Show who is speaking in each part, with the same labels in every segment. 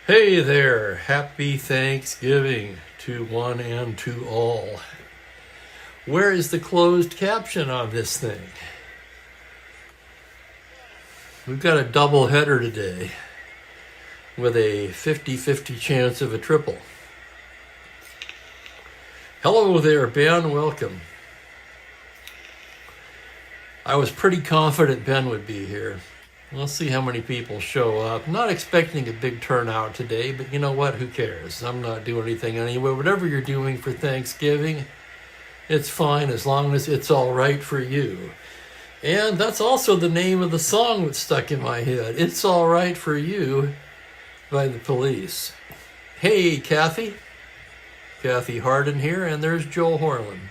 Speaker 1: Hey there, happy Thanksgiving to one and to all. Where is the closed caption on this thing? We've got a double header today with a 50-50 chance of a triple. Hello there, Ben, welcome. I was pretty confident Ben would be here. We'll see how many people show up. Not expecting a big turnout today, but you know what? Who cares? I'm not doing anything anyway. Whatever you're doing for Thanksgiving, it's fine as long as it's all right for you. And that's also the name of the song that's stuck in my head. It's All Right for You by the Police. Hey, Kathy. Kathy Harden here, and there's Joel Horland.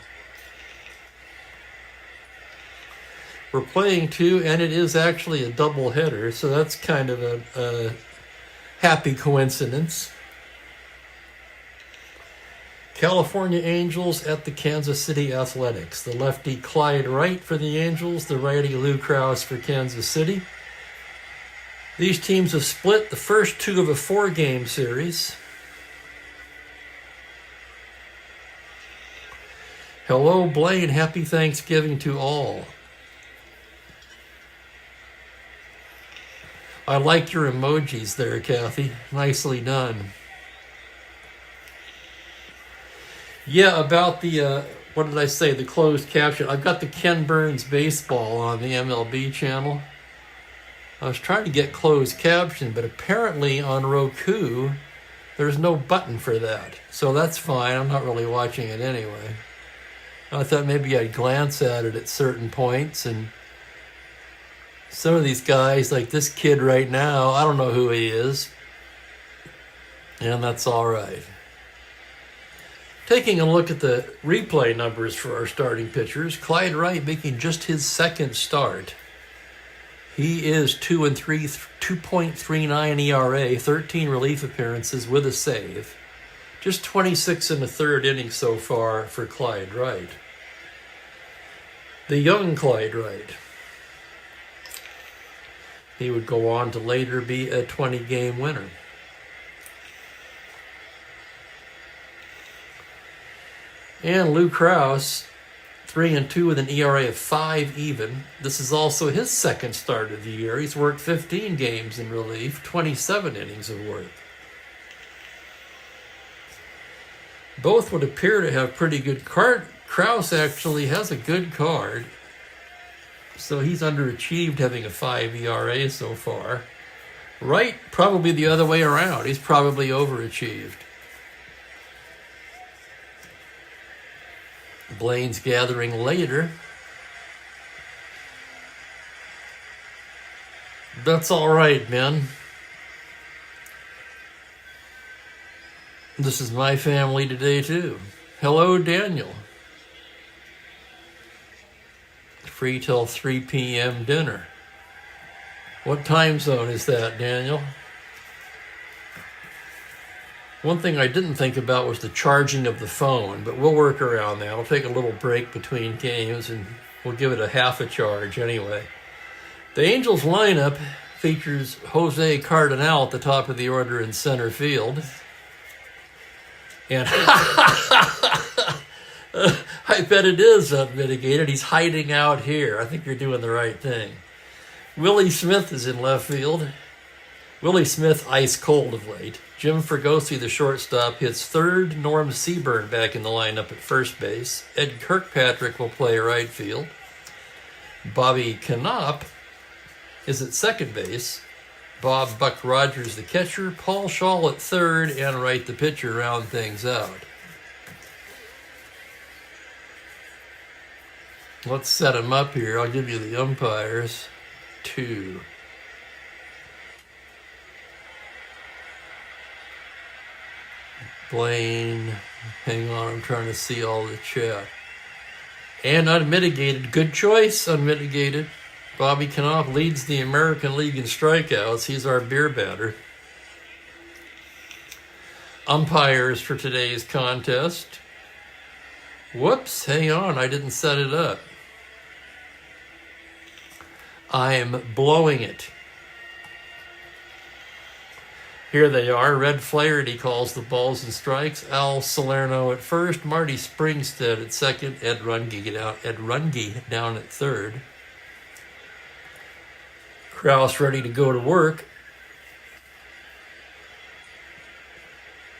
Speaker 1: We're playing two, and it is actually a double header, so that's kind of a happy coincidence. California Angels at the Kansas City Athletics. The lefty Clyde Wright for the Angels, the righty Lou Krause for Kansas City. These teams have split the first two of a 4-game series. Hello, Blaine. Happy Thanksgiving to all. I like your emojis there, Kathy. Nicely done. Yeah, about the, what did I say, the closed caption. I've got the Ken Burns baseball on the MLB channel. I was trying to get closed caption, but apparently on Roku, there's no button for that. So that's fine. I'm not really watching it anyway. I thought maybe I'd glance at it at certain points, and some of these guys, like this kid right now, I don't know who he is. And that's all right. Taking a look at the replay numbers for our starting pitchers, Clyde Wright making just his second start. He is 2-3, 2.39 ERA, 13 relief appearances with a save. Just 26 in the third inning so far for Clyde Wright. The young Clyde Wright. He would go on to later be a 20-game winner. And Lou Krause, 3-2 with an ERA of 5 even. This is also his second start of the year. He's worked 15 games in relief, 27 innings of work. Both would appear to have pretty good card. Krause actually has a good card. So he's underachieved having a 5 ERA so far. Wright, probably the other way around. He's probably overachieved. Blaine's gathering later. That's all right, man. This is my family today, too. Hello, Daniel. Free till 3 p.m. dinner. What time zone is that, Daniel? One thing I didn't think about was the charging of the phone, but we'll work around that. I'll take a little break between games, and we'll give it a half a charge anyway. The Angels lineup features Jose Cardenal at the top of the order in center field. And I bet it is unmitigated. He's hiding out here. I think you're doing the right thing. Willie Smith is in left field. Willie Smith ice cold of late. Jim Fregosi, the shortstop, hits third. Norm Seaburn back in the lineup at first base. Ed Kirkpatrick will play right field. Bobby Knopp is at second base. Bob Buck Rogers, the catcher. Paul Shaw at third, and Wright, the pitcher, round things out. Let's set them up here. I'll give you the umpires. 2. Blaine. Hang on, I'm trying to see all the chat. And unmitigated. Good choice, unmitigated. Bobby Knopp leads the American League in strikeouts. He's our beer batter. Umpires for today's contest. Whoops, hang on, I didn't set it up. I'm blowing it. Here they are. Red Flaherty calls the balls and strikes. Al Salerno at first. Marty Springstead at second. Ed Runge down at third. Kraus ready to go to work.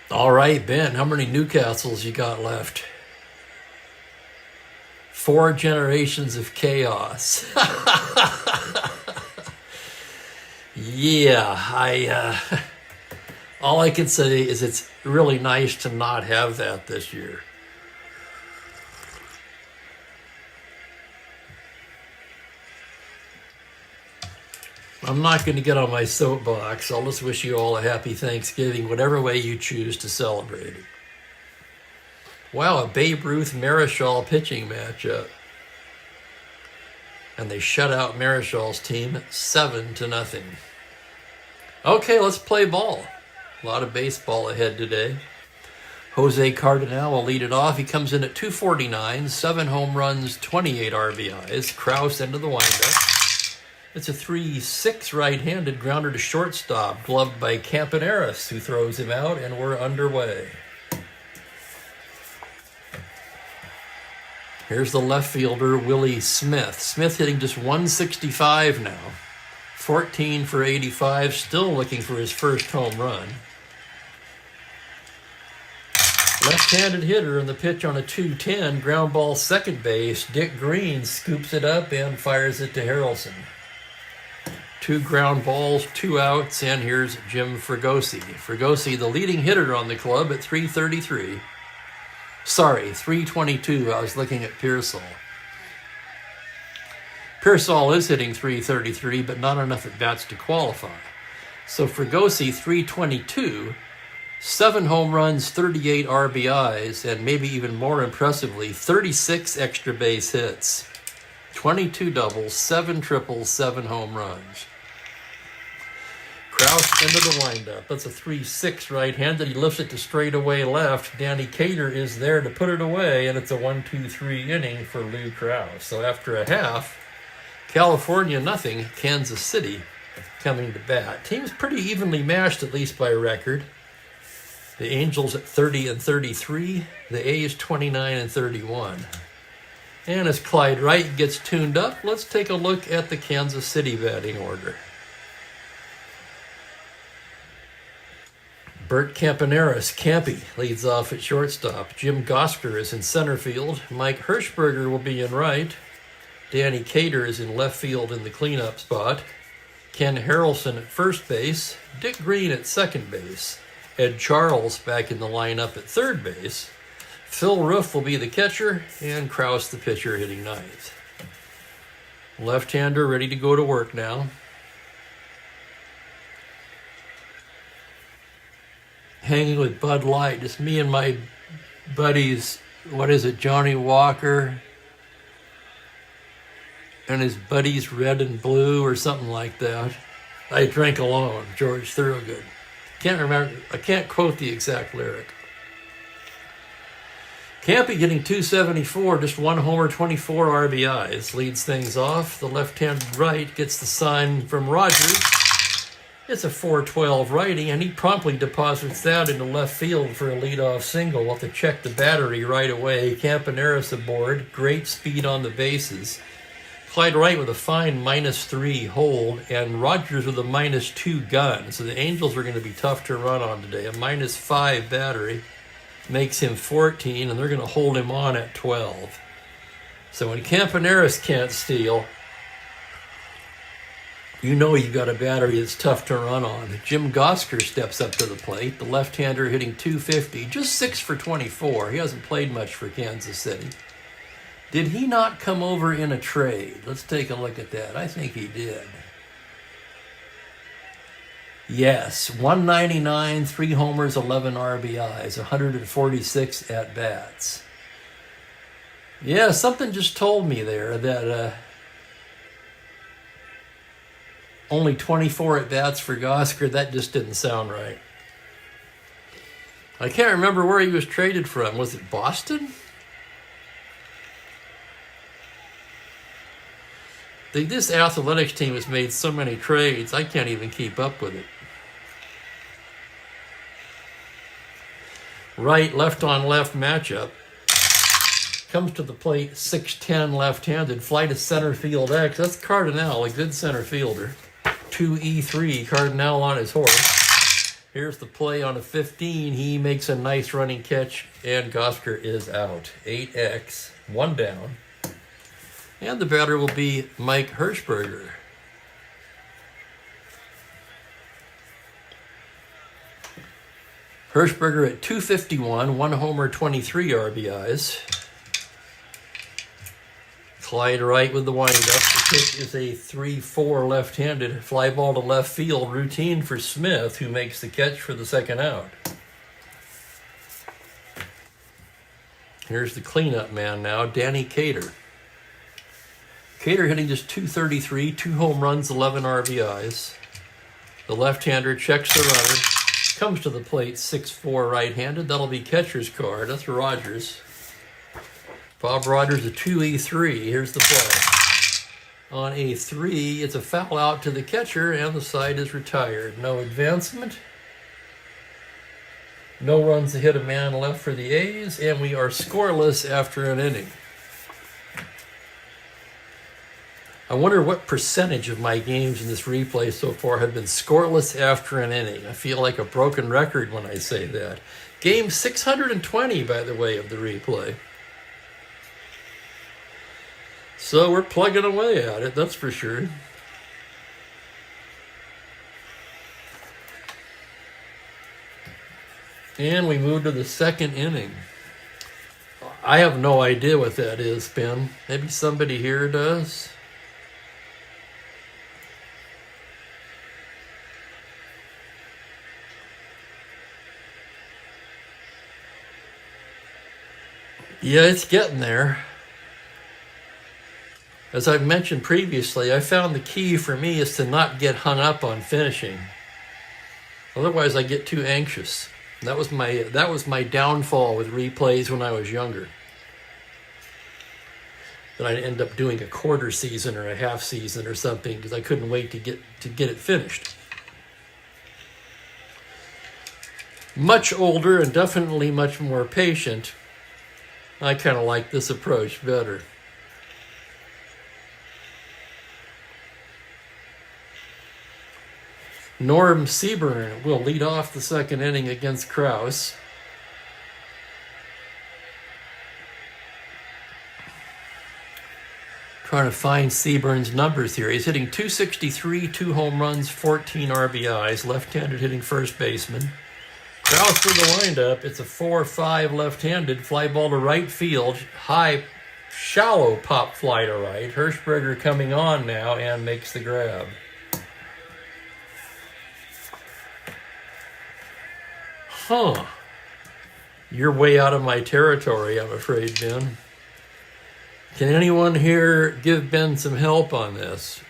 Speaker 1: All right, Ben, how many Newcastles you got left? 4 generations of chaos. Yeah, all I can say is it's really nice to not have that this year. I'm not going to get on my soapbox. I'll just wish you all a happy Thanksgiving, whatever way you choose to celebrate it. Wow, a Babe Ruth Marichal pitching matchup. And they shut out Marichal's team 7-0. Okay, let's play ball. A lot of baseball ahead today. Jose Cardenal will lead it off. He comes in at 249, 7 home runs, 28 RBIs. Kraus into the windup. It's a 3-6 right-handed grounder to shortstop, gloved by Campaneris, who throws him out, and we're underway. Here's the left fielder, Willie Smith. Smith hitting just 165 now. 14 for 85, still looking for his first home run. Left-handed hitter in the pitch on a 2-10, ground ball second base. Dick Green scoops it up and fires it to Harrelson. 2 ground balls, 2 outs, and here's Jim Fregosi. Fregosi, the leading hitter on the club at 333. Sorry, 322. I was looking at Pearsall. Pearsall is hitting 333, but not enough at-bats to qualify. So Fregosi, 322, 7 home runs, 38 RBIs, and maybe even more impressively, 36 extra base hits. 22 doubles, 7 triples, 7 home runs. Kraus into the windup. That's a 3-6 right-handed. He lifts it to straightaway left. Danny Cater is there to put it away, and it's a 1-2-3 inning for Lou Kraus. So after a half, California 0, Kansas City coming to bat. Team's pretty evenly matched, at least by record. The Angels at 30-33. The A's 29-31. And as Clyde Wright gets tuned up, let's take a look at the Kansas City batting order. Bert Campaneris, Campy, leads off at shortstop. Jim Gosker is in center field. Mike Hirschberger will be in right. Danny Cater is in left field in the cleanup spot. Ken Harrelson at first base. Dick Green at second base. Ed Charles back in the lineup at third base. Phil Roof will be the catcher, and Kraus the pitcher hitting ninth. Left-hander ready to go to work now. Hanging with Bud Light, just me and my buddies, Johnny Walker, and his buddies Red and Blue or something like that. I Drank Alone, George Thorogood. Can't remember, I can't quote the exact lyric. Campy getting 274, just 1 homer, 24 RBIs, leads things off. The left-handed right gets the sign from Rogers. It's a 4-12 righty, and he promptly deposits that into left field for a leadoff single. We'll have to check the battery right away. Campaneris aboard, great speed on the bases. Clyde Wright with a fine -3 hold, and Rogers with a -2 gun. So the Angels are going to be tough to run on today. A -5 battery makes him 14, and they're going to hold him on at 12. So when Campaneris can't steal, you know you got a battery that's tough to run on. Jim Gosker steps up to the plate, the left-hander hitting 250, just 6 for 24. He hasn't played much for Kansas City. Did he not come over in a trade? Let's take a look at that. I think he did. Yes, 199, 3 homers, 11 RBIs, 146 at-bats. Yeah, something just told me there that only 24 at-bats for Gosker. That just didn't sound right. I can't remember where he was traded from. Was it Boston? This Athletics team has made so many trades, I can't even keep up with it. right, left on left matchup. Comes to the plate, 6'10", left-handed. Fly to center field X. That's Cardinal, a good center fielder. 2E3, Cardinal on his horse. Here's the play on a 15. He makes a nice running catch, and Gosker is out. 8X, 1 down. And the batter will be Mike Hirschberger. Hirschberger at 251, 1 homer, 23 RBIs. Clyde right with the windup. The pitch is a 3-4 left-handed fly ball to left field. Routine for Smith, who makes the catch for the second out. Here's the cleanup man now, Danny Cater. Cater hitting just 233, 2 home runs, 11 RBIs. The left-hander checks the runner, comes to the plate, 6'4", right-handed. That'll be catcher's card. That's Rogers. Bob Rogers, a 2E3. Here's the play. On a 3, it's a foul out to the catcher, and the side is retired. No advancement. No runs to hit, a man left for the A's, and we are scoreless after an inning. I wonder what percentage of my games in this replay so far have been scoreless after an inning. I feel like a broken record when I say that. Game 620, by the way, of the replay. So we're plugging away at it, that's for sure. And we move to the second inning. I have no idea what that is, Ben. Maybe somebody here does. Yeah, it's getting there. As I've mentioned previously, I found the key for me is to not get hung up on finishing. Otherwise, I get too anxious. That was my downfall with replays when I was younger. Then I'd end up doing a quarter season or a half season or something because I couldn't wait to get it finished. Much older and definitely much more patient, I kind of like this approach better. Norm Seaburn will lead off the second inning against Krause. Trying to find Seaburn's numbers here. He's hitting 263, 2 home runs, 14 RBIs, left-handed hitting first baseman. Krause for the windup. It's a 4-5 left-handed fly ball to right field. High, shallow pop fly to right. Hirschberger coming on now and makes the grab. Huh. You're way out of my territory, I'm afraid, Ben. Can anyone here give Ben some help on this?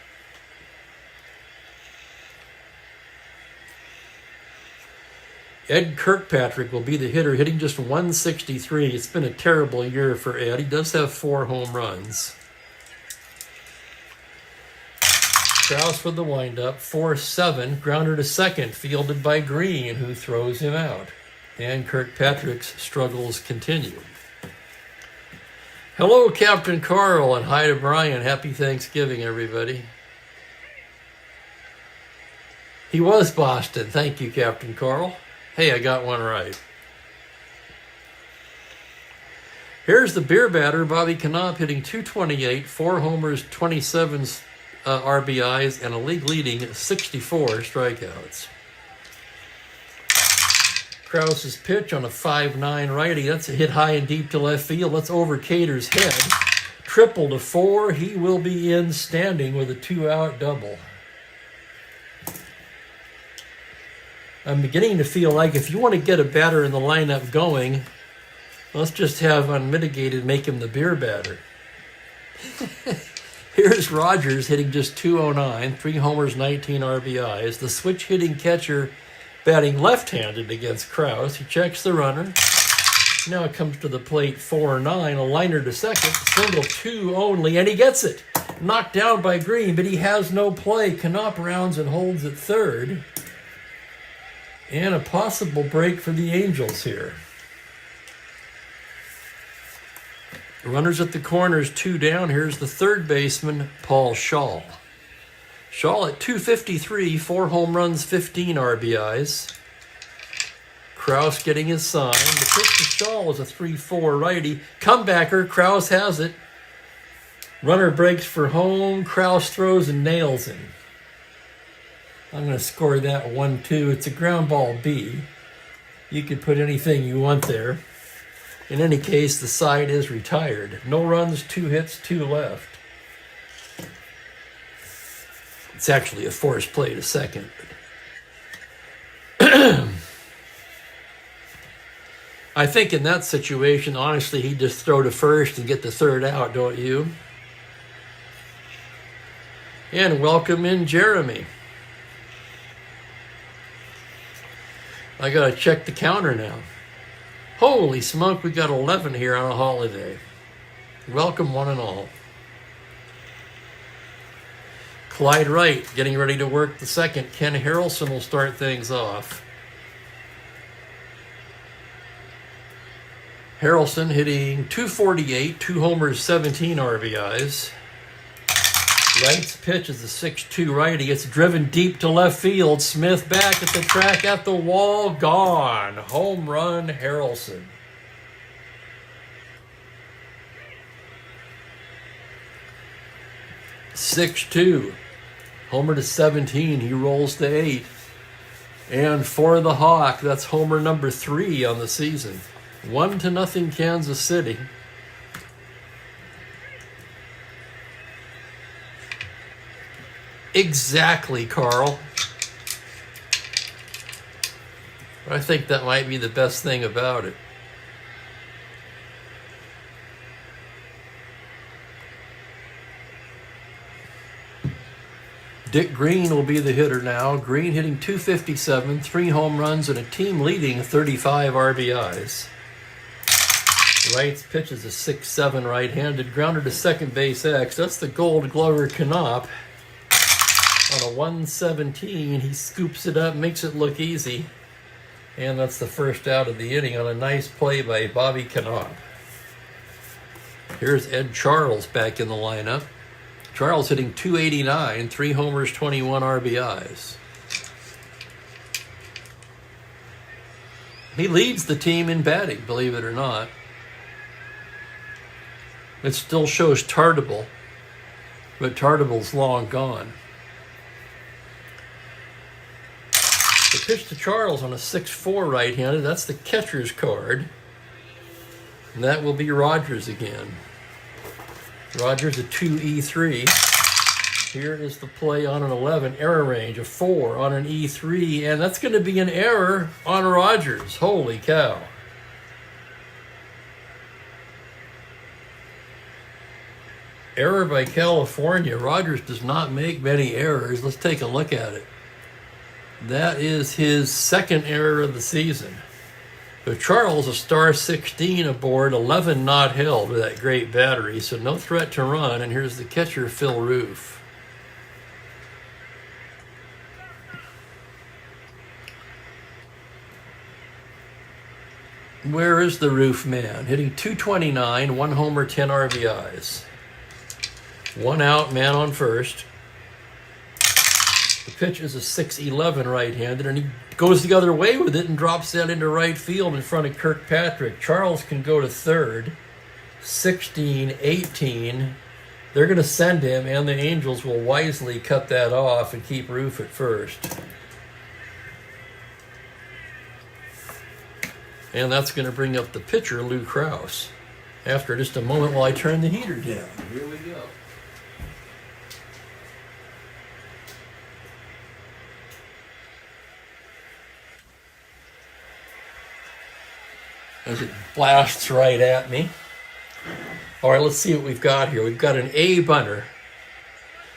Speaker 1: Ed Kirkpatrick will be the hitter, hitting just 163. It's been a terrible year for Ed. He does have 4 home runs. Krause with the windup, 4-7, grounder to second, fielded by Green, who throws him out. And Kirkpatrick's struggles continue. Hello, Captain Carl, and hi to Brian. Happy Thanksgiving, everybody. He was Boston. Thank you, Captain Carl. Hey, I got one right. Here's the beer batter, Bobby Knopp, hitting 228, 4 homers, 27 RBIs, and a league-leading 64 strikeouts. Krause's pitch on a 5-9 righty. That's a hit high and deep to left field. That's over Cater's head. Triple to 4. He will be in standing with a 2-out double. I'm beginning to feel like if you want to get a batter in the lineup going, let's just have Unmitigated make him the beer batter. Here's Rogers hitting just 209, 3 homers, 19 RBIs. The switch hitting catcher batting left-handed against Krause. He checks the runner. Now it comes to the plate, 4-9, a liner to second, single 2 only, and he gets it. Knocked down by Green, but he has no play. Knopp rounds and holds at third. And a possible break for the Angels here. Runners at the corners, 2 down. Here's the third baseman, Paul Schall. Schall at 253, 4 home runs, 15 RBIs. Kraus getting his sign. The pitch to Schall is a 3-4 righty. Comebacker, Kraus has it. Runner breaks for home. Kraus throws and nails him. I'm going to score that 1-2. It's a ground ball B. You could put anything you want there. In any case, the side is retired. No runs, 2 hits, 2 left. It's actually a forced play to second. I think in that situation, honestly, he'd just throw to first and get the third out, don't you? And welcome in Jeremy. I got to check the counter now. Holy smoke, we got 11 here on a holiday. Welcome one and all. Clyde Wright getting ready to work the second. Ken Harrelson will start things off. Harrelson hitting 248, 2 homers, 17 RBIs. Wright's pitch is a 6-2 righty. It's driven deep to left field. Smith back at the track, at the wall, gone. Home run, Harrelson. (6-2). Homer to 17. He rolls to 8. And for the Hawk, that's homer number 3 on the season. 1-0 Kansas City. Exactly, Carl. I think that might be the best thing about it. Dick Green will be the hitter now. Green hitting 257, 3 home runs, and a team-leading 35 RBIs. Wright's pitch is a 6-7 right-handed. Grounder to second base X. That's the Gold Glover Knopp. On a 117, he scoops it up, makes it look easy. And that's the first out of the inning on a nice play by Bobby Knopp. Here's Ed Charles back in the lineup. Charles hitting 289, 3 homers, 21 RBIs. He leads the team in batting, believe it or not. It still shows Tartable, but Tartable's long gone. The pitch to Charles on a 6-4 right-handed, that's the catcher's card. And that will be Rogers again. Rogers a 2E3. Here is the play on an 11, error range, a 4 on an E3, and that's going to be an error on Rogers. Holy cow. Error by California. Rogers does not make many errors. Let's take a look at it. That is his second error of the season. But Charles, a star 16 aboard, 11 not held with that great battery, so no threat to run. And here's the catcher, Phil Roof. Where is the Roof man? Hitting 229, 1 homer, 10 RBIs. 1 out, man on first. The pitch is a 6-11 right-handed, and he goes the other way with it and drops that into right field in front of Kirkpatrick. Charles can go to third. 16-18. They're going to send him, and the Angels will wisely cut that off and keep Roof at first. And that's going to bring up the pitcher, Lou Krause. After just a moment while I turn the heater down. Here we go. As it blasts right at me. All right, let's see what we've got here. We've got an A bunter.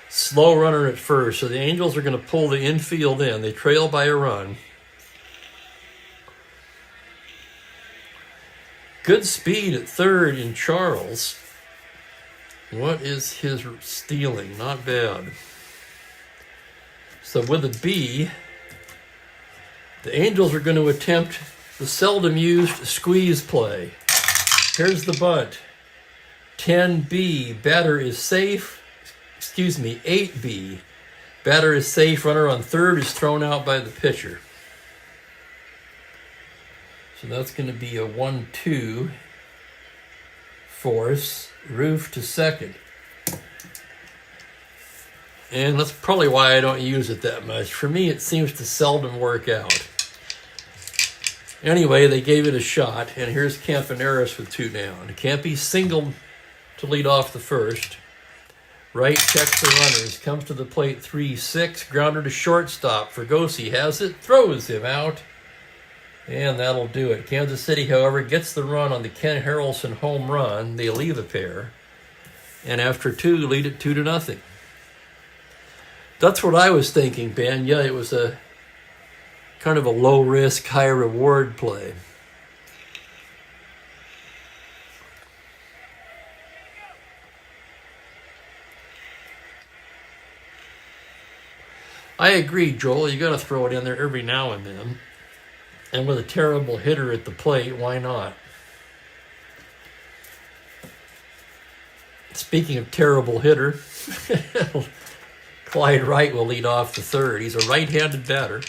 Speaker 1: Slow runner at first. So the Angels are going to pull the infield in. They trail by a run. Good speed at third in Charles. What is his stealing? Not bad. So with a B, the Angels are going to attempt the seldom used squeeze play. Here's the bunt. 10B, batter is safe. Excuse me, 8B. Batter is safe, runner on third is thrown out by the pitcher. So that's going to be a 1-2 force, Roof to second. And that's probably why I don't use it that much. For me, it seems to seldom work out. Anyway, they gave it a shot, and here's Campaneris with 2 down. Campy singled to lead off the first. Wright checks the runners, comes to the plate 3-6, grounder to shortstop. Fregosi has it, throws him out, and that'll do it. Kansas City, however, gets the run on the Ken Harrelson home run. They leave a pair, and after 2, lead it 2-0. That's what I was thinking, Ben. Yeah, it was a kind of a low-risk, high-reward play. I agree, Joel. You got to throw it in there every now and then. And with a terrible hitter at the plate, why not? Speaking of terrible hitter, Clyde Wright will lead off the third. He's a right-handed batter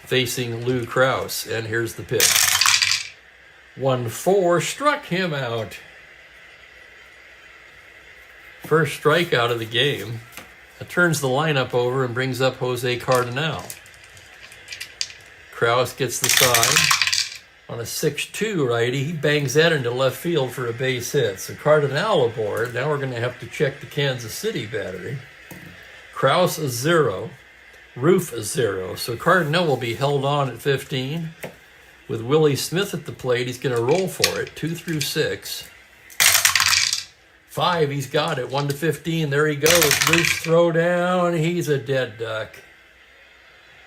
Speaker 1: facing Lou Krause. And here's the pitch. 1-4, struck him out. First strikeout of the game. It turns the lineup over and brings up Jose Cardinal. Krause gets the side. On a 6-2 righty, he bangs that into left field for a base hit. So Cardinal aboard. Now we're going to have to check the Kansas City battery. Krause a 0. Roof a 0. So Cardinal will be held on at 15. With Willie Smith at the plate, he's going to roll for it. 2 through 6. 5, he's got it. 1-15, there he goes. Loose throw down. He's a dead duck.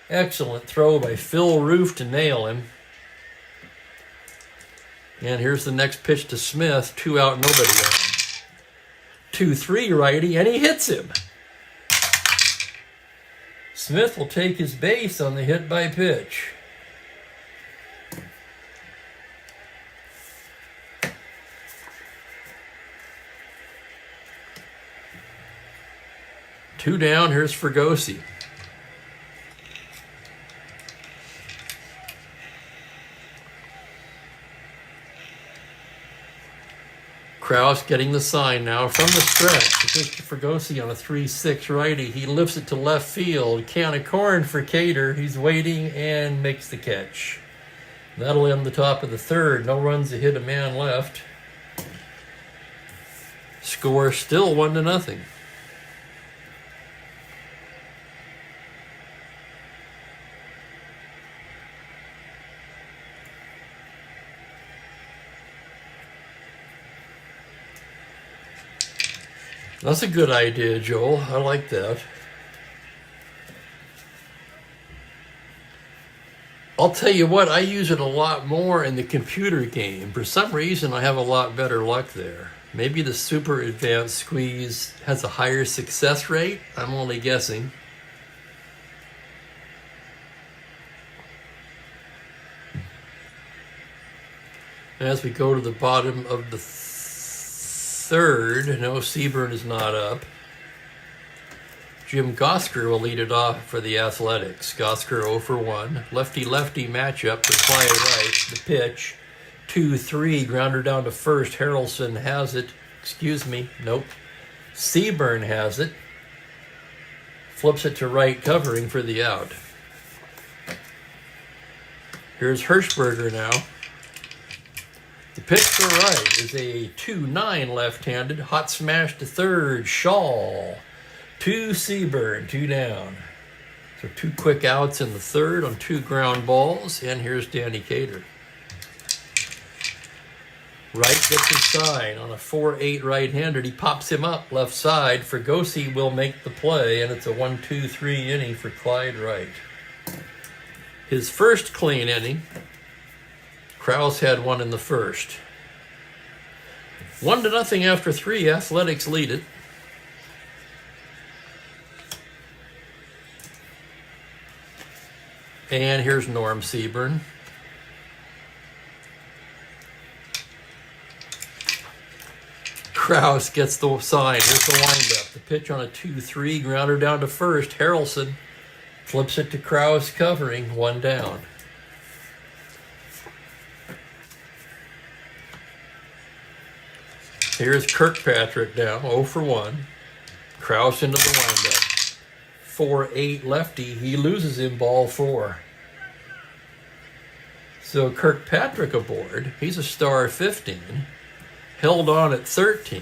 Speaker 1: Excellent throw by Phil Roof to nail him. And here's the next pitch to Smith. 2 out, nobody out. 2-3 righty, and he hits him. Smith will take his base on the hit by pitch. Two down, here's Fregosi. Krause getting the sign now from the stretch. It goes to Fregosi on a 3-6 righty. He lifts it to left field. Can of corn for Cater. He's waiting and makes the catch. That'll end the top of the third. No runs to hit, a man left. Score still 1-0. That's a good idea, Joel. I like that. I'll tell you what, I use it a lot more in the computer game. For some reason, I have a lot better luck there. Maybe the super advanced squeeze has a higher success rate. I'm only guessing. As we go to the bottom of the third, no, Seaburn is not up. Jim Gosker will lead it off for the Athletics. Gosker 0 for 1. Lefty-lefty matchup for Clyde Wright. The pitch, 2-3, grounder down to first. Harrelson has it. Excuse me, nope. Seaburn has it. Flips it to right, covering for the out. Here's Hirschberger now. The pitch to right is a 2-9 left-handed. Hot smash to third. Shaw. 2 Seaburn, 2 down. So 2 quick outs in the third on 2 ground balls. And here's Danny Cater. Wright gets his sign on a 4-8 right-handed. He pops him up left side. Fregosi will make the play, and it's a 1-2-3 inning for Clyde Wright. His first clean inning. Krause had one in the first. 1-0 after 3. Athletics lead it. And here's Norm Seaburn. Krause gets the sign. Here's the windup. The pitch on a 2-3, grounder down to first. Harrelson flips it to Krause, covering, 1 down. Here's Kirkpatrick now, 0 for 1. Krause into the windup. 4-8 lefty. He loses him, ball 4. So Kirkpatrick aboard. He's a star 15. Held on at 13.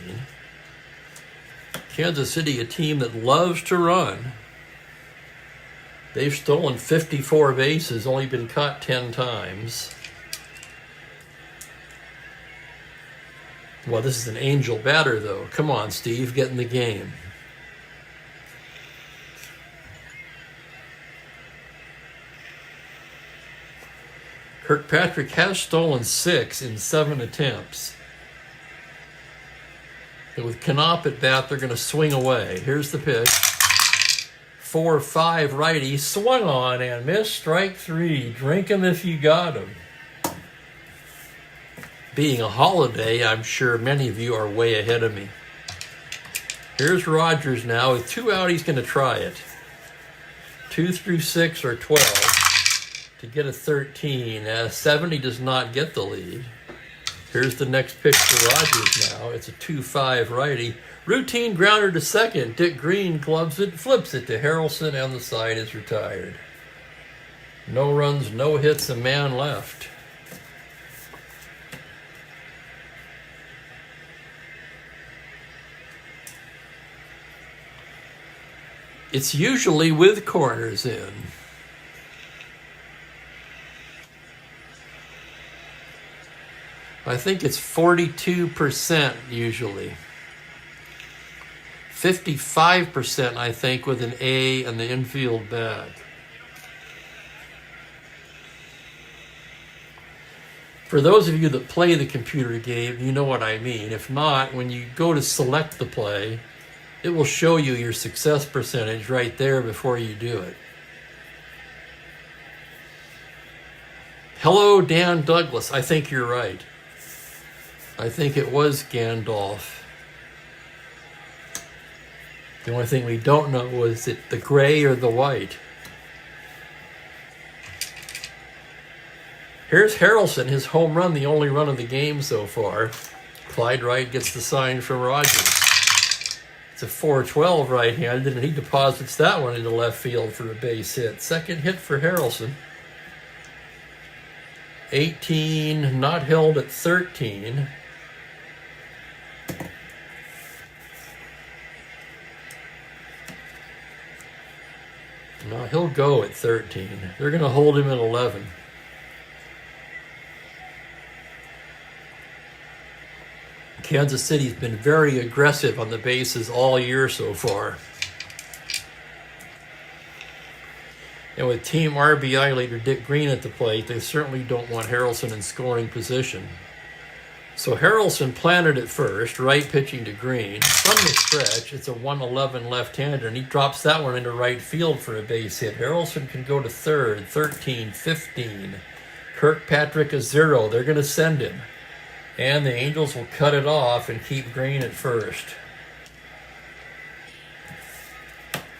Speaker 1: Kansas City, a team that loves to run. They've stolen 54 bases, only been caught 10 times. Well, this is an Angel batter, though. Come on, Steve, get in the game. Kirkpatrick has stolen 6 in 7 attempts. And with Knopp at bat, they're going to swing away. Here's the pitch. 4-5 righty, swung on and missed, strike 3. Drink 'em if you got 'em. Being a holiday, I'm sure many of you are way ahead of me. Here's Rogers now. With 2 out, he's going to try it. 2 through 6 or 12 to get a 13. 70 does not get the lead. Here's the next pitch to Rogers now. It's a 2-5 righty. Routine grounder to second. Dick Green clubs it, flips it to Harrelson, and the side is retired. No runs, no hits, a man left. It's usually with corners in. I think it's 42% usually. 55%, I think, with an A and the infield bag. For those of you that play the computer game, you know what I mean. If not, when you go to select the play, it will show you your success percentage right there before you do it. Hello, Dan Douglas. I think you're right. I think it was Gandalf. The only thing we don't know was it the gray or the white. Here's Harrelson, his home run, the only run of the game so far. Clyde Wright gets the sign from Rogers. It's a 4-12 right-handed, and he deposits that one into left field for a base hit. Second hit for Harrelson. 18, not held at 13. No, he'll go at 13. They're going to hold him at 11. Kansas City's been very aggressive on the bases all year so far. And with team RBI leader Dick Green at the plate, they certainly don't want Harrelson in scoring position. So Harrelson planted at first, right pitching to Green. From the stretch, it's a 1-11 left-hander, and he drops that one into right field for a base hit. Harrelson can go to third, 13, 15. Kirkpatrick a 0. They're going to send him. And the Angels will cut it off and keep Green at first.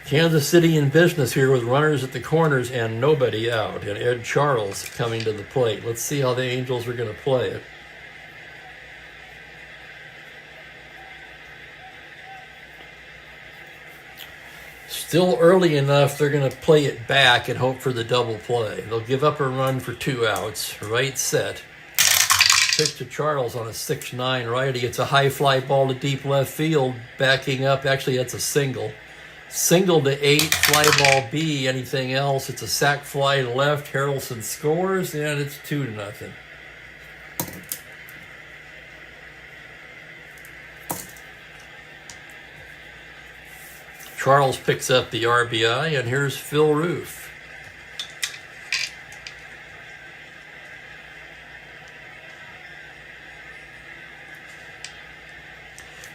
Speaker 1: Kansas City in business here with runners at the corners and nobody out. And Ed Charles coming to the plate. Let's see how the Angels are going to play it. Still early enough, they're going to play it back and hope for the double play. They'll give up a run for 2 outs. Right set. Pitch to Charles on a 6-9 righty. It's a high fly ball to deep left field. Backing up. Actually, that's a single. Single to 8. Fly ball B. Anything else? It's a sac fly to left. Harrelson scores, and it's 2-0. Charles picks up the RBI, and here's Phil Roof.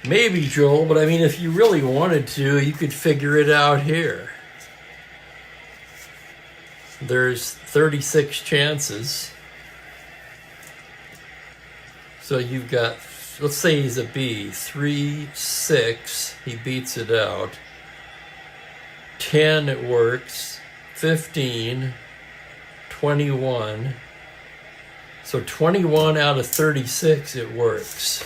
Speaker 1: Maybe, Joel, but I mean, if you really wanted to, you could figure it out here. There's 36 chances. So you've got let's say he's a B. 3, 6, he beats it out. 10, it works. 15, 21. So 21 out of 36, it works.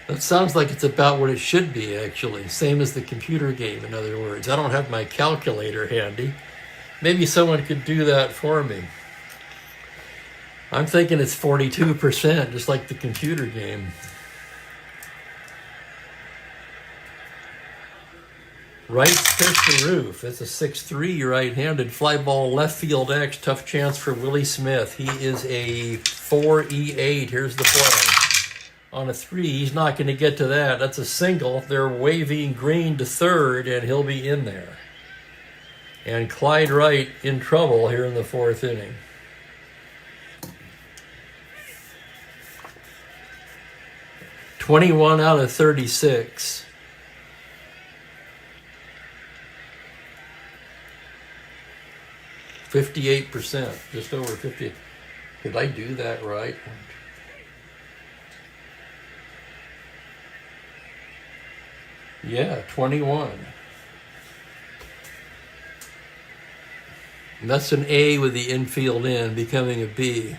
Speaker 1: That sounds like it's about what it should be, actually. Same as the computer game, in other words. I don't have my calculator handy. Maybe someone could do that for me. I'm thinking it's 42%, just like the computer game. Right pitch to roof. That's a 6-3 right-handed. Fly ball left field X. Tough chance for Willie Smith. He is a 4E8. Here's the play. On a 3, he's not going to get to that. That's a single. They're waving green to third, and he'll be in there. And Clyde Wright in trouble here in the 4th inning. (21 out of 36). (58%), just over 50. Did I do that right? Yeah, 21. And that's an A with the infield in, becoming a B.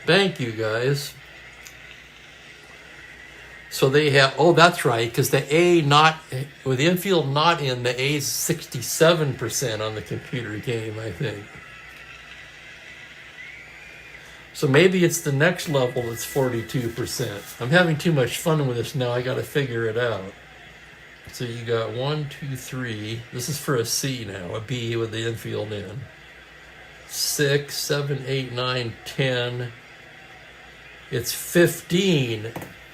Speaker 1: Thank you, guys. So they have, oh, that's right, because the A not, with the infield not in, the A is 67% on the computer game, I think. So maybe it's the next level that's 42%. I'm having too much fun with this now. I got to figure it out. So you got 1, 2, 3. This is for a C now, a B with the infield in. 6, 7, 8, 9, 10. It's 15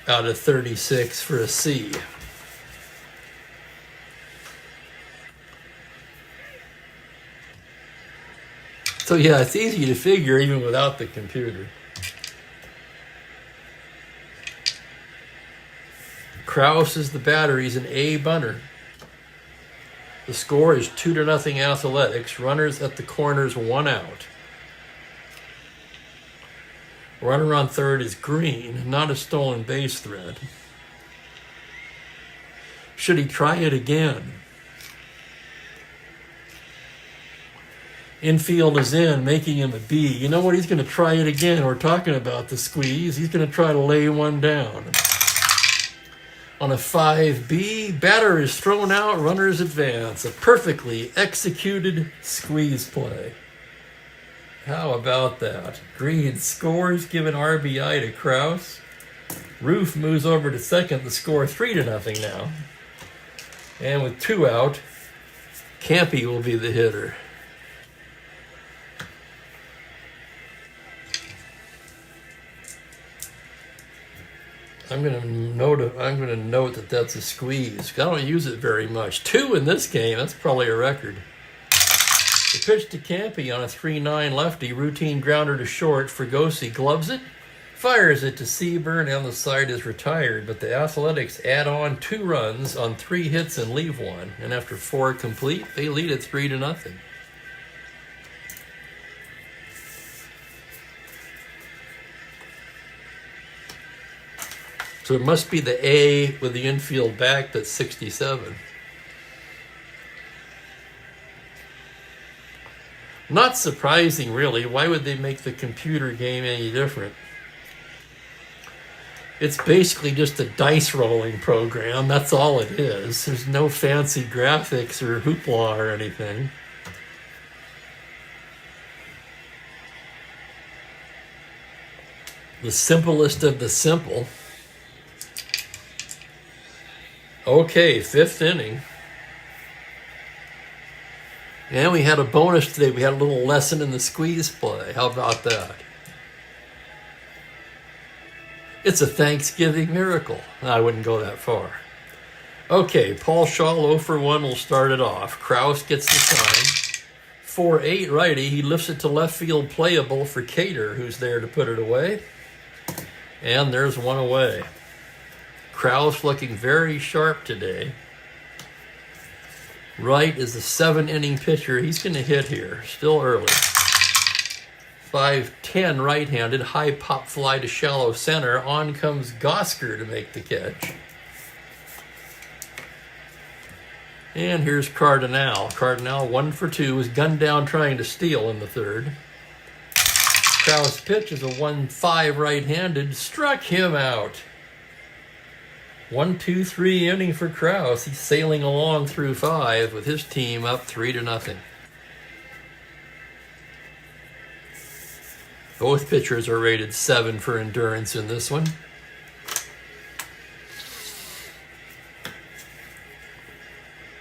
Speaker 1: out of 36 for a C. So yeah, it's easy to figure even without the computer. Kraus is the batter. He's an A bunter. The score is 2-0 Athletics. Runners at the corners, 1 out. Runner on third is green, not a stolen base threat. Should he try it again? Infield is in, making him a B. You know what? He's going to try it again. We're talking about the squeeze. He's going to try to lay one down. On a 5B, batter is thrown out, runners advance. A perfectly executed squeeze play. How about that? Green scores, giving RBI to Kraus. Roof moves over to second. The score 3-0 now. And with 2 out, Campy will be the hitter. I'm going to note that that's a squeeze. I don't use it very much. 2 in this game. That's probably a record. The pitch to Campy on a 3-9 lefty. Routine grounder to short. Fregosi gloves it. Fires it to Seaburn, and the side is retired. But the Athletics add on 2 runs on 3 hits and leave 1. And after 4 complete, they lead it 3-0. So it must be the A with the infield back that's 67. Not surprising, really. Why would they make the computer game any different? It's basically just a dice rolling program. That's all it is. There's no fancy graphics or hoopla or anything. The simplest of the simple. Okay, 5th inning. And we had a bonus today. We had a little lesson in the squeeze play. How about that? It's a Thanksgiving miracle. I wouldn't go that far. Okay, Paul Shaw 0 for 1 will start it off. Kraus gets the sign. 4-8 righty. He lifts it to left field playable for Cater, who's there to put it away. And there's one away. Krause looking very sharp today. Wright is the 7-inning pitcher. He's going to hit here. Still early. 5-10 right-handed. High pop fly to shallow center. On comes Gosker to make the catch. And here's Cardinal. Cardinal 1 for 2. Was gunned down trying to steal in the third. Krause pitch is a 1-5 right-handed. Struck him out. 1-2-3 inning for Krause. He's sailing along through 5 with his team up 3-0. Both pitchers are rated 7 for endurance in this one.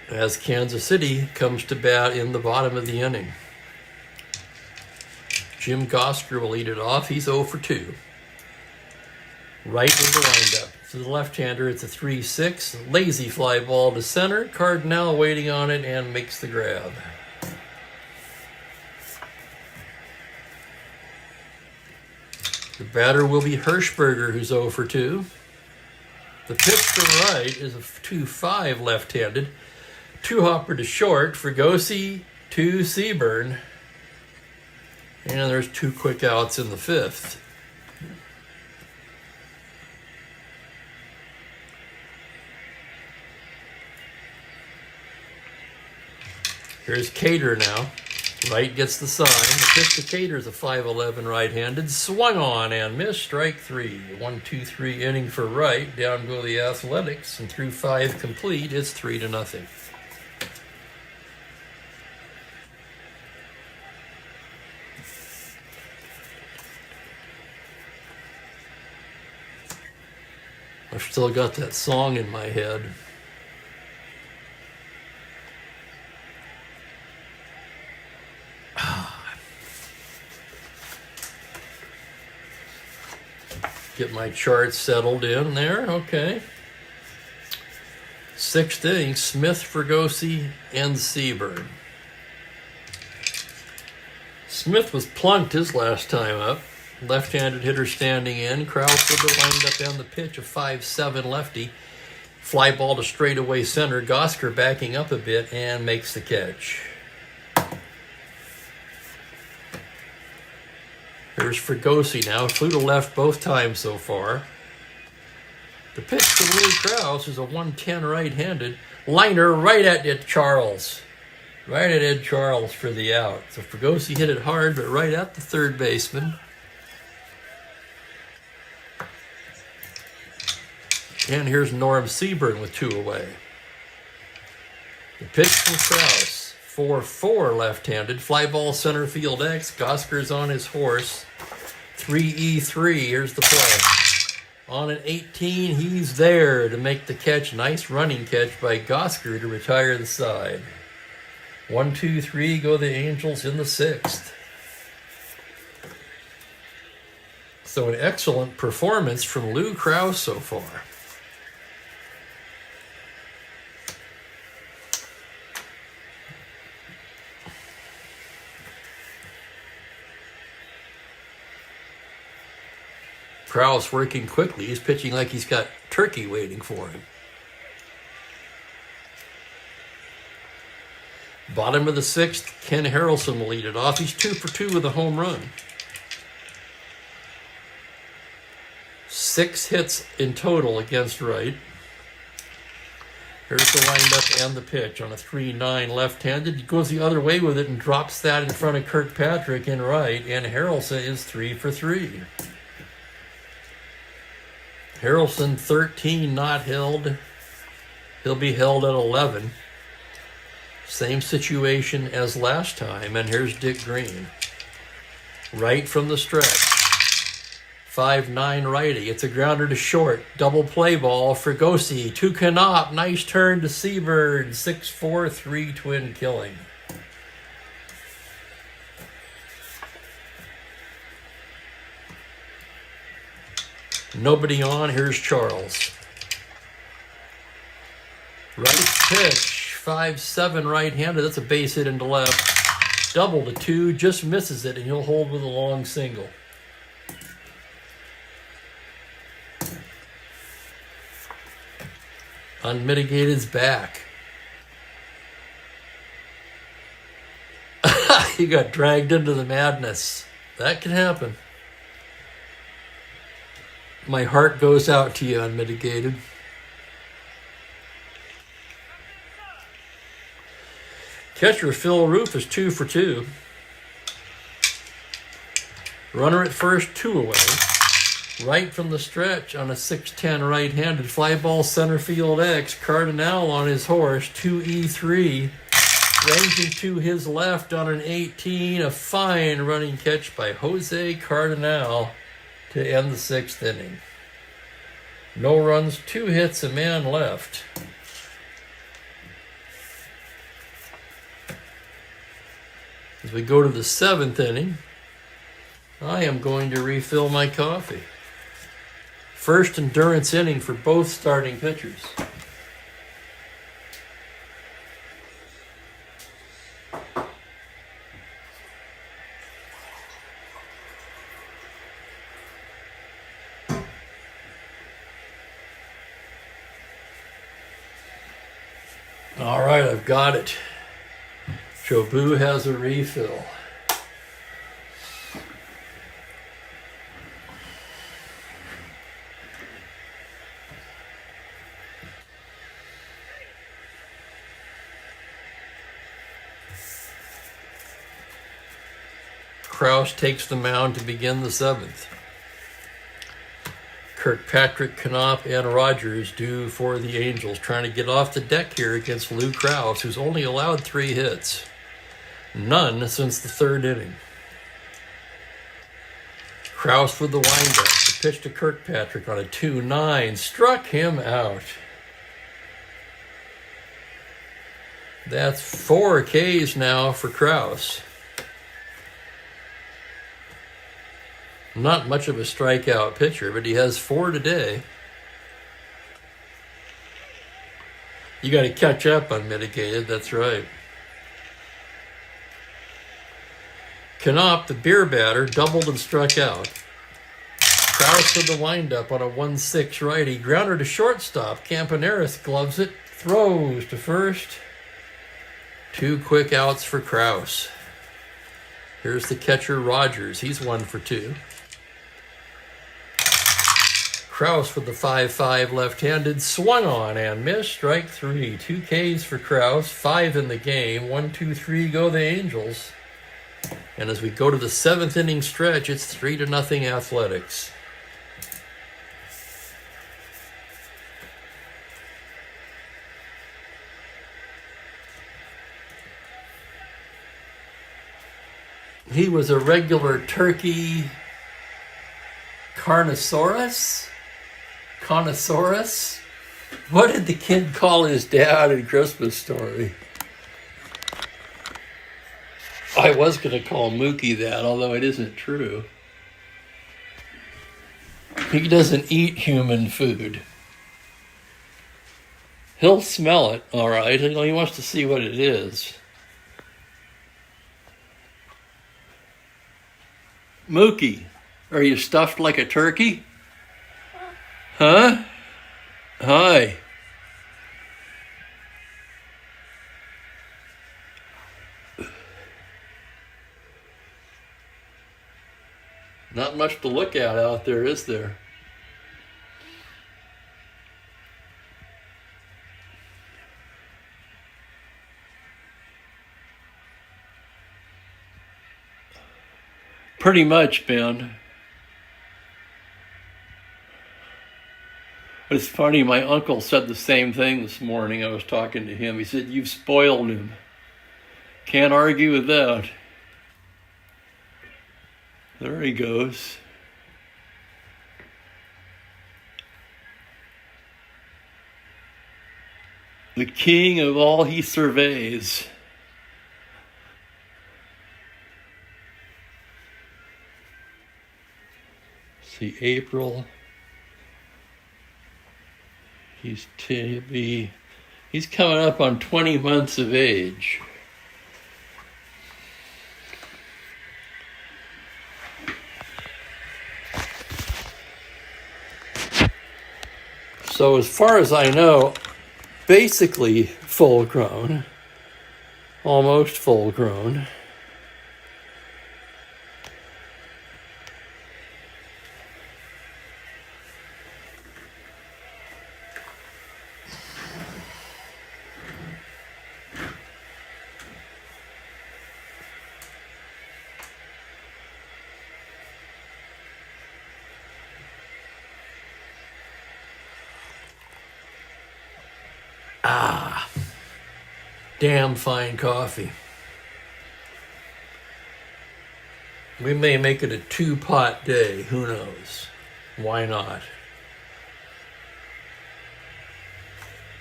Speaker 1: As Kansas City comes to bat in the bottom of the inning. Jim Gosker will lead it off. He's 0 for 2. Right in the windup. To the left-hander, it's a 3-6. Lazy fly ball to center. Cardinal waiting on it and makes the grab. The batter will be Hirschberger, who's 0 for 2. The pitch to right is a 2-5 left-handed. Two-hopper to short. Fregosi to Seaburn. And there's 2 quick outs in the 5th. Here's Cater now. Wright gets the sign. The pitch to Cater is a 5-11 right-handed. Swung on and missed. Strike 3. 1-2-3 inning for Wright. Down go the Athletics. And through 5 complete, it's 3-0. I've still got that song in my head. Get my charts settled in there. Okay. 6th inning, Smith, Fregosi, and Seaburn. Smith was plunked his last time up. Left-handed hitter standing in. Krause with the windup and the pitch, a 5-7 lefty. Fly ball to straightaway center. Gosker backing up a bit and makes the catch. Here's Fregosi now. Flew to left both times so far. The pitch to Lee Krause is a 1-10 right-handed. Liner right at Ed Charles. Right at Ed Charles for the out. So Fregosi hit it hard, but right at the third baseman. And here's Norm Seaburn with 2 away. The pitch from Krause. 4-4 left-handed. Fly ball center field X. Gosker's on his horse. 3-3. Here's the play. On an 18, he's there to make the catch. Nice running catch by Gosker to retire the side. 1-2-3 go the Angels in the 6th. So an excellent performance from Lou Krause so far. Krause working quickly. He's pitching like he's got turkey waiting for him. Bottom of the 6th, Ken Harrelson will lead it off. He's 2 for 2 with a home run. 6 hits in total against Wright. Here's the windup and the pitch on a 3-9 left-handed. He goes the other way with it and drops that in front of Kirkpatrick in right, and Harrelson is 3 for 3. Harrelson, 13 not held. He'll be held at 11. Same situation as last time. And here's Dick Green. Right from the stretch. 5-9 righty. It's a grounder to short. Double play ball. Fregosi to Knopp. Nice turn to Seaburn. 6-4-3 twin killing. Nobody on. Here's Charles. Right pitch. 5-7 right-handed. That's a base hit into left. Double to 2. Just misses it, and he'll hold with a long single. Unmitigated's back. He got dragged into the madness. That can happen. My heart goes out to you, Unmitigated. Catcher Phil Roof is 2 for 2. Runner at first, 2 away. Right from the stretch on a 6'10 right-handed fly ball center field X. Cardinal on his horse, 2E3. Ranging to his left on an 18. A fine running catch by Jose Cardinal to end the 6th inning. No runs, 2 hits, a man left. As we go to the 7th inning, I am going to refill my coffee. First endurance inning for both starting pitchers. All right, I've got it. Jobu has a refill. Krause takes the mound to begin the 7th. Kirkpatrick, Knopp, and Rogers due for the Angels, trying to get off the deck here against Lou Krause, who's only allowed 3 hits. None since the 3rd inning. Krause with the windup. The pitch to Kirkpatrick on a 2-9. Struck him out. That's 4 Ks now for Krause. Not much of a strikeout pitcher, but he has 4 today. You got to catch up, Unmitigated, that's right. Knopp, the beer batter, doubled and struck out. Krause with the windup on a 1-6 righty. Grounder to shortstop. Campaneris gloves it, throws to first. 2 quick outs for Krause. Here's the catcher, Rogers. He's 1 for 2. Krause with the 5-5 left-handed, swung on and missed, strike 3. 2 Ks for Krause, 5 in the game. 1, 2, 3 go the Angels. And as we go to the 7th inning stretch, it's 3-0 Athletics. He was a regular turkey Carnosaurus? Connosaurus? What did the kid call his dad in Christmas Story? I was going to call Mookie that, although it isn't true. He doesn't eat human food. He'll smell it, all right. He wants to see what it is. Mookie, are you stuffed like a turkey? Huh? Hi. Not much to look at out there, is there? Pretty much, Ben. But it's funny, my uncle said the same thing this morning. I was talking to him. He said, "You've spoiled him." Can't argue with that. There he goes. The king of all he surveys. See, April. He's coming up on 20 months of age. So as far as I know, basically full grown, almost full grown. Ah, damn fine coffee. We may make it a 2-pot day, who knows? Why not?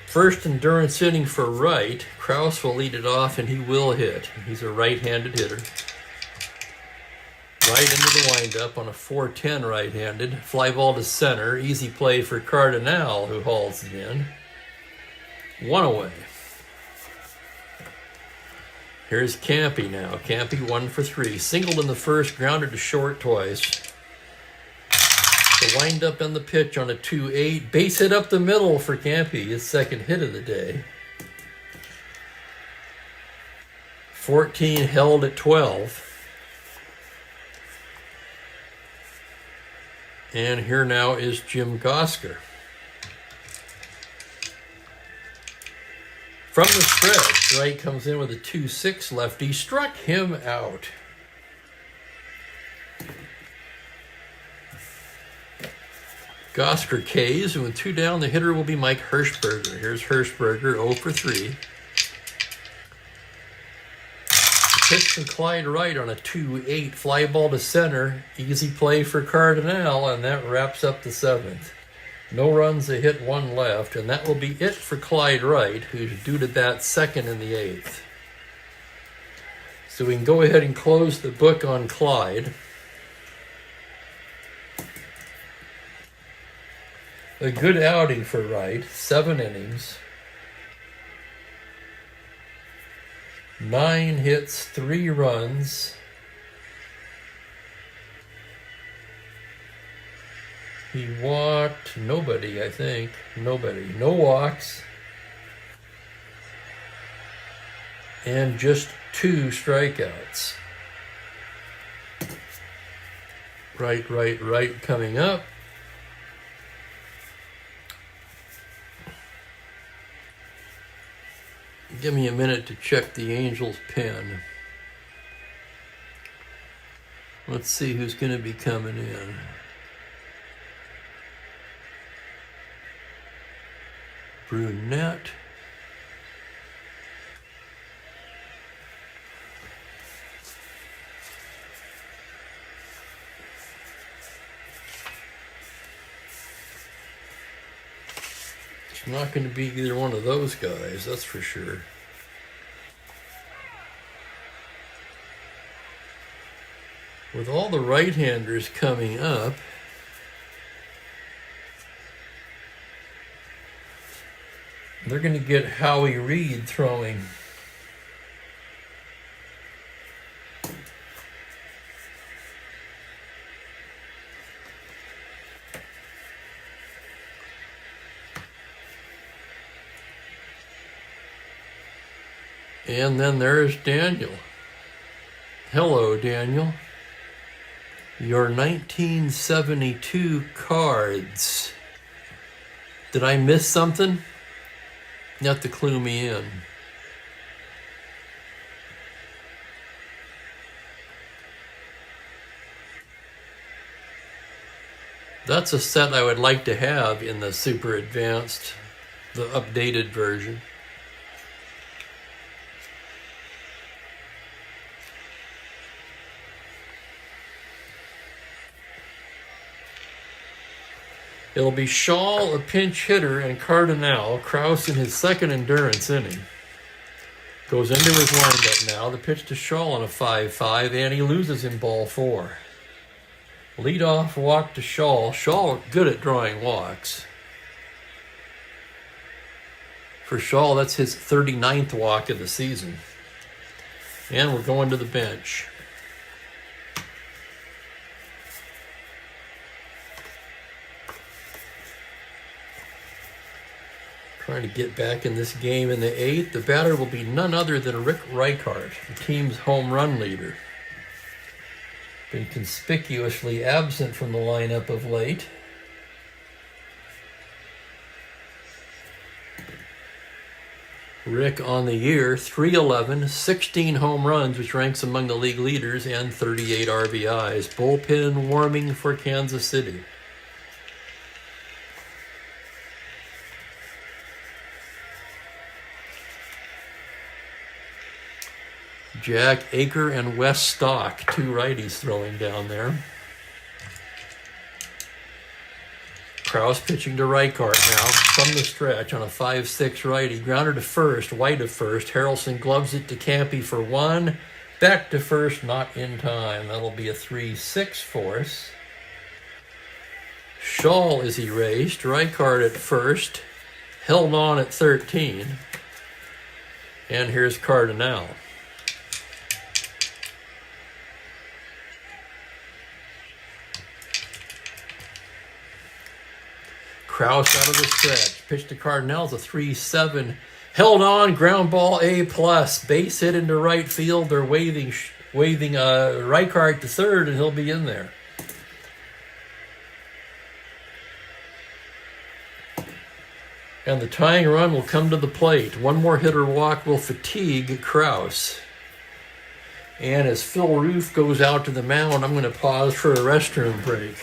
Speaker 1: First endurance inning for Wright. Kraus will lead it off and he will hit. He's a right-handed hitter. Right into the windup on a 4-10 right-handed. Fly ball to center. Easy play for Cardinal, who hauls it in. 1 away. Here's Campy now. Campy 1 for 3. Singled in the first, grounded to short twice. The windup and the pitch on a 2-8. Base hit up the middle for Campy, his second hit of the day. 14 held at 12. And here now is Jim Gosker. From the stretch, Wright comes in with a 2-6 lefty. Struck him out. Gosker K's, and with 2 down, the hitter will be Mike Hirschberger. Here's Hirschberger, 0 for 3. Pitch to Clyde Wright on a 2-8. Fly ball to center. Easy play for Cardinal, and that wraps up the 7th. No runs, a hit, 1 left, and that will be it for Clyde Wright, who's due to bat second in the 8th. So we can go ahead and close the book on Clyde. A good outing for Wright, 7 innings. 9 hits, 3 runs. He walked nobody, I think. Nobody. No walks. And just 2 strikeouts. Right coming up. Give me a minute to check the Angels' pen. Let's see who's going to be coming in. Brunette. It's not going to be either one of those guys, that's for sure. With all the right-handers coming up, they're going to get Howie Reed throwing. And then there's Daniel. Hello, Daniel. Your 1972 cards. Did I miss something? You have to clue me in. That's a set I would like to have in the super advanced, the updated version. It'll be Shaw, a pinch hitter, and Cardinal. Kraus in his second endurance inning. Goes into his windup now. The pitch to Shaw on a 5-5, and he loses in ball 4. Leadoff walk to Shaw. Shaw good at drawing walks. For Shaw, that's his 39th walk of the season. And we're going to the bench. Trying to get back in this game in the 8th. The batter will be none other than Rick Reichart, the team's home run leader. Been conspicuously absent from the lineup of late. Rick on the year, 311, 16 home runs, which ranks among the league leaders, and 38 RBIs. Bullpen warming for Kansas City. Jack Aker and Wes Stock, 2 righties throwing down there. Kraus pitching to Reichart now from the stretch on a 5-6 righty. Grounder to first, White to first. Harrelson gloves it to Campy for 1. Back to first, not in time. That'll be a 3-6 force. Shaw is erased. Reichart at first. Held on at 13. And here's Cardinal. Kraus out of the stretch. Pitch to Cardinals, a 3-7. Held on, ground ball A+. Base hit into right field. They're waving Reichart to third, and he'll be in there. And the tying run will come to the plate. One more hit or walk will fatigue Kraus. And as Phil Roof goes out to the mound, I'm going to pause for a restroom break.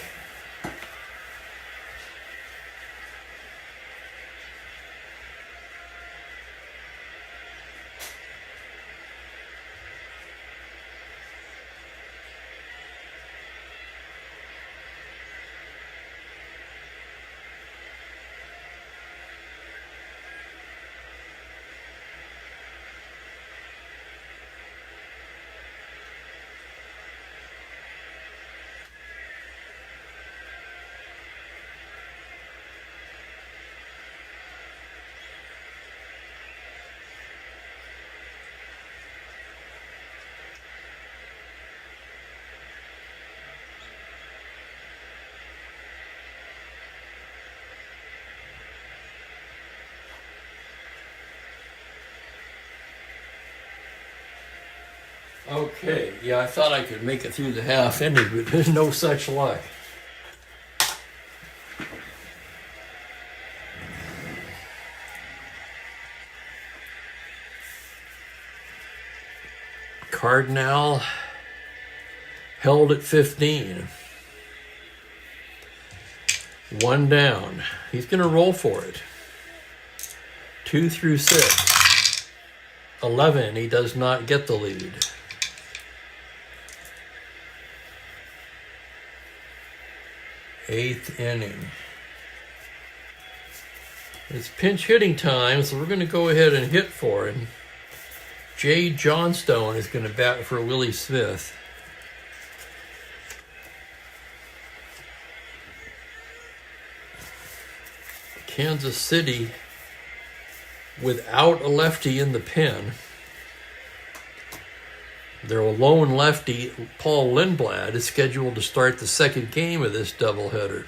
Speaker 1: Okay, yeah, I thought I could make it through the half inning, but there's no such luck. Cardinal held at 15. 1 down. He's going to roll for it. 2 through 6. 11, he does not get the lead. 8th inning. It's pinch hitting time, so we're going to go ahead and hit for him. Jay Johnstone is going to bat for Willie Smith. Kansas City without a lefty in the pen. Their lone lefty, Paul Lindblad, is scheduled to start the second game of this doubleheader.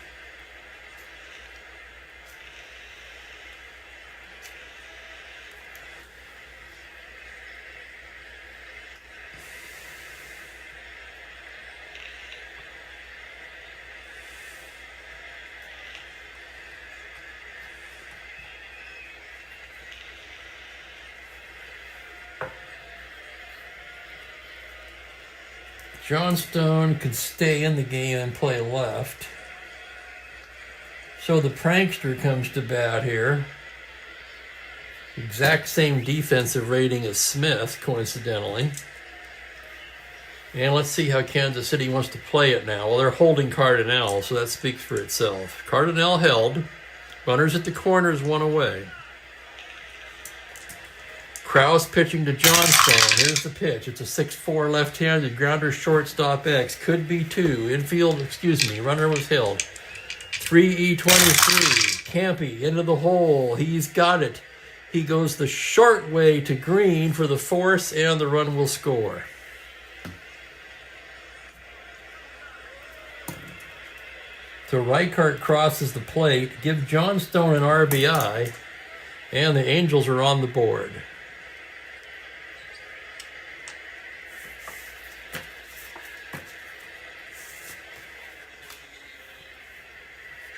Speaker 1: Johnstone could stay in the game and play left. So the prankster comes to bat here. Exact same defensive rating as Smith, coincidentally. And let's see how Kansas City wants to play it now. Well, they're holding Cardinal, so that speaks for itself. Cardinal held. Runners at the corners, 1 away. Kraus pitching to Johnstone. Here's the pitch. It's a 6-4 left-handed grounder, shortstop X. Could be 2. Infield, runner was held. 3E23. Campy into the hole. He's got it. He goes the short way to green for the force, and the run will score. So Reichart crosses the plate. Give Johnstone an RBI. And the Angels are on the board.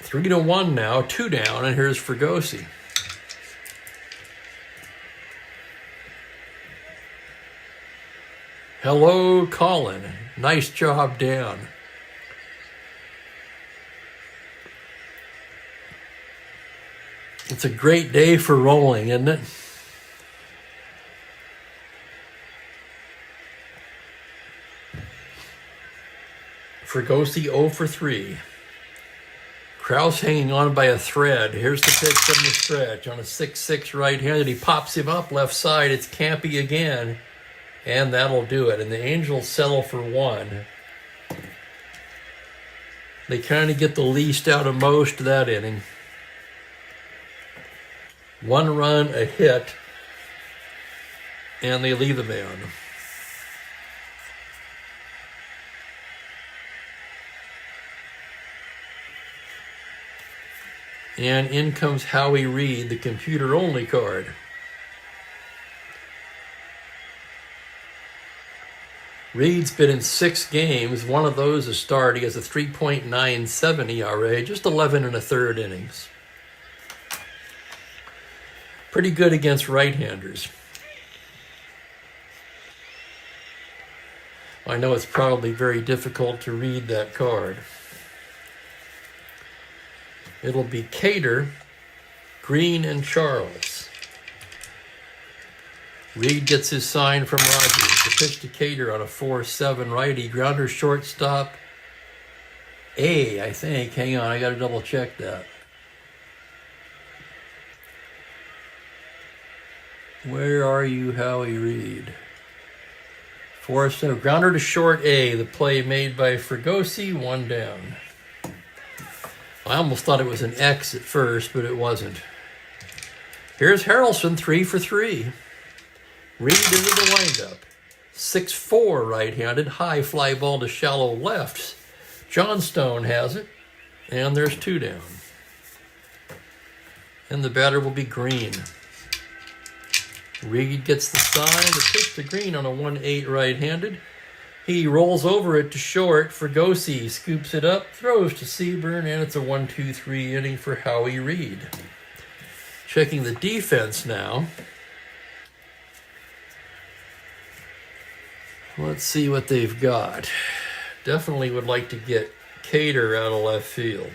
Speaker 1: Three to one now, 2 down, and here's Fregosi. Hello, Colin. Nice job, Dan. It's a great day for rolling, isn't it? Fregosi 0 for 3. Krause hanging on by a thread. Here's the pitch from the stretch on a 6-6 right-handed. He pops him up left side. It's Campy again, and that'll do it. And the Angels settle for 1. They kind of get the least out of most that inning. 1 run, a hit, and they leave the man. And in comes Howie Reed, the computer-only card. Reed's been in 6 games. One of those is start. He has a 3.97 ERA, just 11 1/3 innings. Pretty good against right-handers. I know it's probably very difficult to read that card. It'll be Cater, Green, and Charles. Reed gets his sign from Rogers. The pitch to Cater on a 4-7 righty. Grounder shortstop. I think. Hang on, I got to double check that. Where are you, Howie Reed? 4-7. Grounder to short A. The play made by Fregosi. 1 down. I almost thought it was an X at first, but it wasn't. Here's Harrelson, 3 for 3. Reed into the windup. 6-4 right-handed, high fly ball to shallow left. Johnstone has it, and there's 2 down. And the batter will be Green. Reed gets the sign, the pitch to Green on a 1-8 right-handed. He rolls over it to short. Fregosi scoops it up, throws to Seaburn, and it's a 1-2-3 inning for Howie Reed. Checking the defense now. Let's see what they've got. Definitely would like to get Cater out of left field.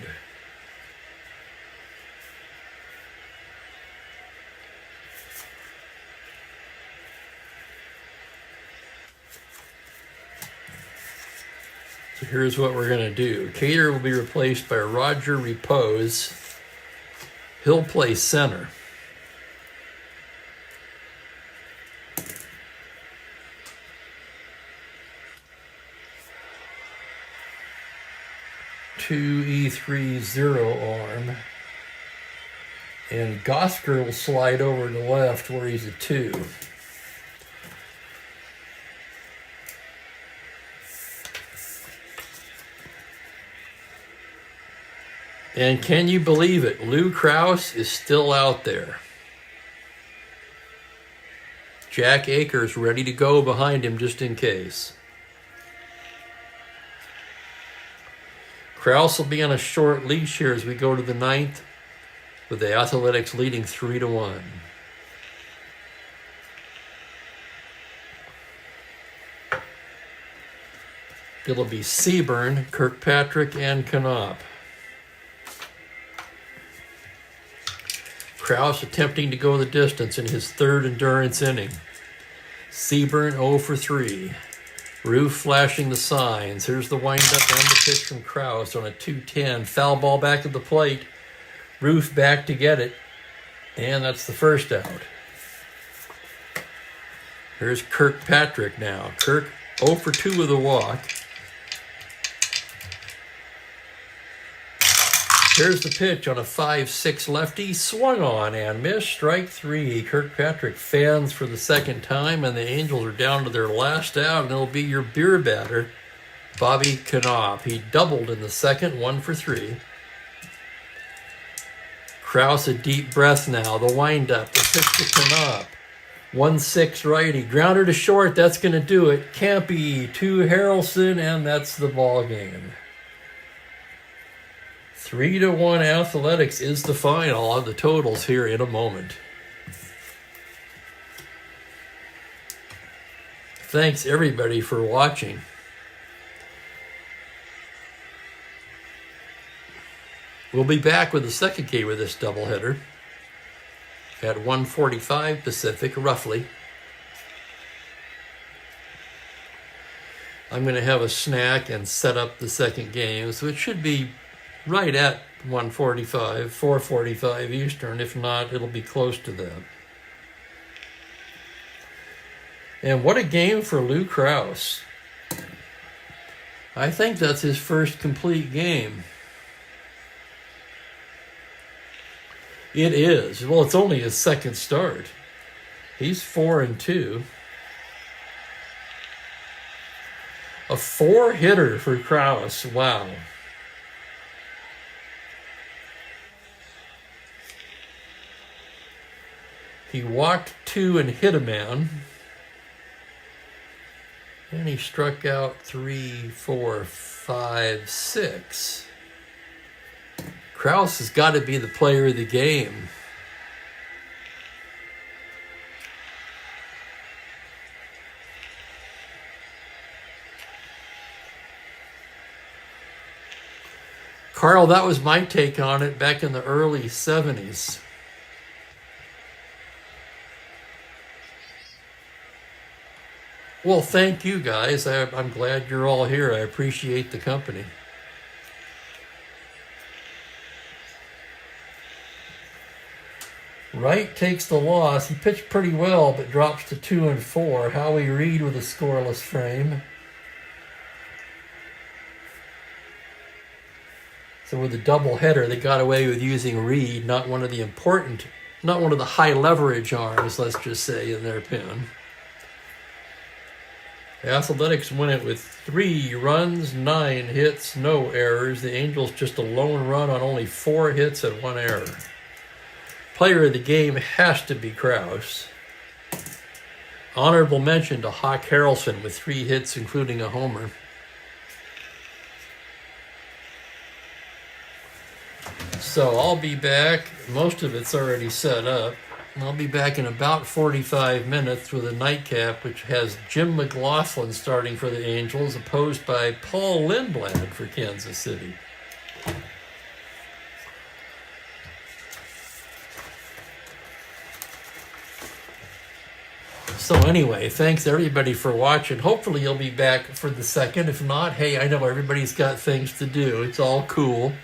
Speaker 1: So here's what we're going to do. Cater will be replaced by Roger Repose. He'll play center. Two E3-0 arm. And Gosker will slide over to left where he's a 2. And can you believe it? Lou Krause is still out there. Jack Akers ready to go behind him just in case. Krause will be on a short leash here as we go to the 9th, with the Athletics leading 3-1. It'll be Seaburn, Kirkpatrick, and Knopp. Krause attempting to go the distance in his 3rd endurance inning. Seaburn 0 for 3. Roof flashing the signs. Here's the windup and the pitch from Krause on a 2-10. Foul ball back to the plate. Roof back to get it. And that's the first out. Here's Kirkpatrick now. Kirk 0 for 2 with a walk. Here's the pitch on a 5-6 lefty. Swung on and missed. Strike 3. Kirkpatrick fans for the 2nd time, and the Angels are down to their last out, and it'll be your beer batter, Bobby Knopp. He doubled in the 2nd, 1 for 3. Krause a deep breath now. The windup. The pitch to Knopp. 1-6 righty. Grounder to short. That's going to do it. Campy to Harrelson, and that's the ball game. 3-1 Athletics is the final. I'll have the totals here in a moment. Thanks everybody for watching. We'll be back with the second game of this doubleheader at 1:45 Pacific, roughly. I'm going to have a snack and set up the second game, so it should be right at 1:45, 4:45 Eastern. If not, it'll be close to that. And what a game for Lou Krause. I think that's his first complete game. It is. Well, it's only his second start. He's 4-2. A 4-hitter for Krause. Wow. He walked 2 and hit a man. And he struck out 3, 4, 5, 6. Krause has got to be the player of the game. Carl, that was my take on it back in the early 70s. Well, thank you guys. I'm glad you're all here. I appreciate the company. Wright takes the loss. He pitched pretty well, but drops to 2-4. Howie Reed with a scoreless frame. So with a doubleheader, they got away with using Reed, not one of the high leverage arms, let's just say, in their pen. The Athletics win it with 3 runs, 9 hits, no errors. The Angels just a lone run on only 4 hits and 1 error. Player of the game has to be Krause. Honorable mention to Hawk Harrelson with 3 hits, including a homer. So I'll be back. Most of it's already set up. I'll be back in about 45 minutes with a nightcap, which has Jim McLaughlin starting for the Angels, opposed by Paul Lindblad for Kansas City. So anyway, thanks everybody for watching. Hopefully you'll be back for the second. If not, hey, I know everybody's got things to do. It's all cool.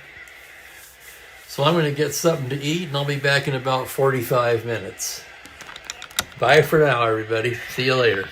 Speaker 1: So I'm going to get something to eat, and I'll be back in about 45 minutes. Bye for now, everybody. See you later.